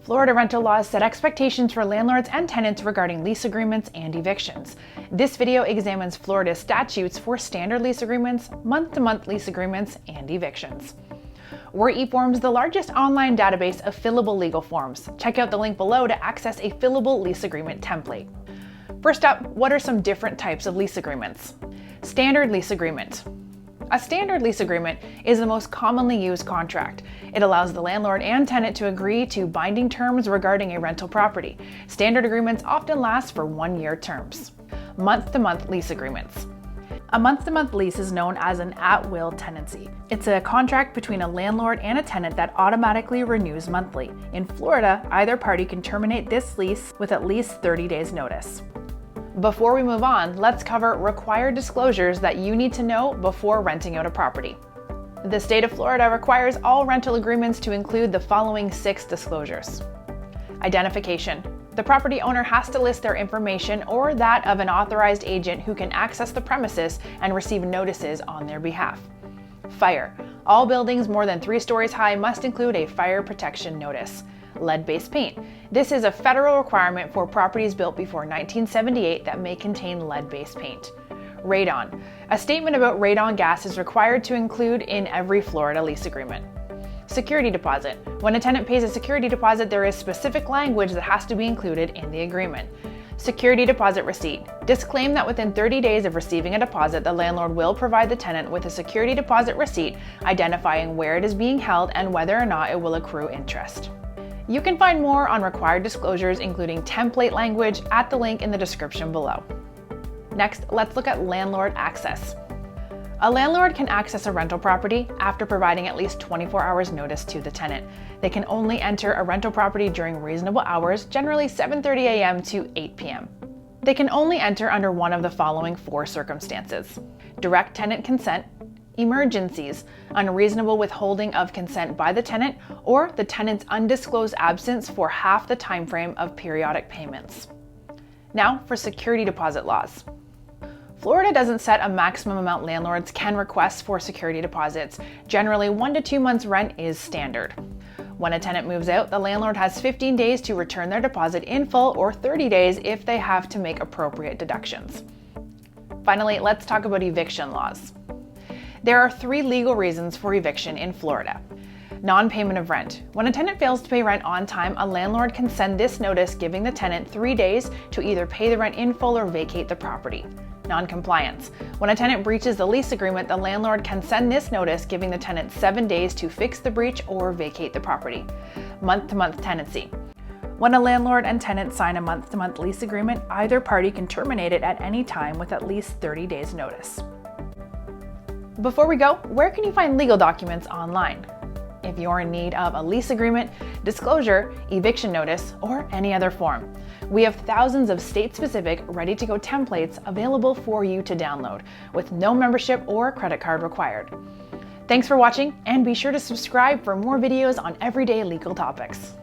Florida rental laws set expectations for landlords and tenants regarding lease agreements and evictions. This video examines Florida's statutes for standard lease agreements, month-to-month lease agreements, and evictions. We're eForms, the largest online database of fillable legal forms. Check out the link below to access a fillable lease agreement template. First up, what are some different types of lease agreements? Standard lease agreement. A standard lease agreement is the most commonly used contract. It allows the landlord and tenant to agree to binding terms regarding a rental property. Standard agreements often last for 1-year terms. Month-to-month lease agreements. A month-to-month lease is known as an at-will tenancy. It's a contract between a landlord and a tenant that automatically renews monthly. In Florida, either party can terminate this lease with at least 30 days notice. Before we move on, let's cover required disclosures that you need to know before renting out a property. The state of Florida requires all rental agreements to include the following 6 disclosures. Identification. The property owner has to list their information or that of an authorized agent who can access the premises and receive notices on their behalf. Fire. All buildings more than 3 stories high must include a fire protection notice. Lead-based paint. This is a federal requirement for properties built before 1978 that may contain lead-based paint. Radon. A statement about radon gas is required to include in every Florida lease agreement. Security deposit. When a tenant pays a security deposit, there is specific language that has to be included in the agreement. Security deposit receipt. Disclaim that within 30 days of receiving a deposit, the landlord will provide the tenant with a security deposit receipt identifying where it is being held and whether or not it will accrue interest. You can find more on required disclosures, including template language, at the link in the description below. Next, let's look at Landlord Access. A landlord can access a rental property after providing at least 24 hours notice to the tenant. They can only enter a rental property during reasonable hours, generally 7:30 a.m. to 8 p.m. They can only enter under one of the following 4 circumstances: direct tenant consent, emergencies, unreasonable withholding of consent by the tenant, or the tenant's undisclosed absence for half the time frame of periodic payments. Now for security deposit laws. Florida doesn't set a maximum amount landlords can request for security deposits. Generally, 1 to 2 months rent is standard. When a tenant moves out, the landlord has 15 days to return their deposit in full, or 30 days if they have to make appropriate deductions. Finally, let's talk about eviction laws. There are 3 legal reasons for eviction in Florida. Non-payment of rent. When a tenant fails to pay rent on time, a landlord can send this notice giving the tenant 3 days to either pay the rent in full or vacate the property. Non-compliance. When a tenant breaches the lease agreement, the landlord can send this notice giving the tenant 7 days to fix the breach or vacate the property. Month-to-month tenancy. When a landlord and tenant sign a month-to-month lease agreement, either party can terminate it at any time with at least 30 days notice. Before we go, where can you find legal documents online? If you're in need of a lease agreement, disclosure, eviction notice, or any other form, we have thousands of state-specific, ready-to-go templates available for you to download, with no membership or credit card required. Thanks for watching, and be sure to subscribe for more videos on everyday legal topics.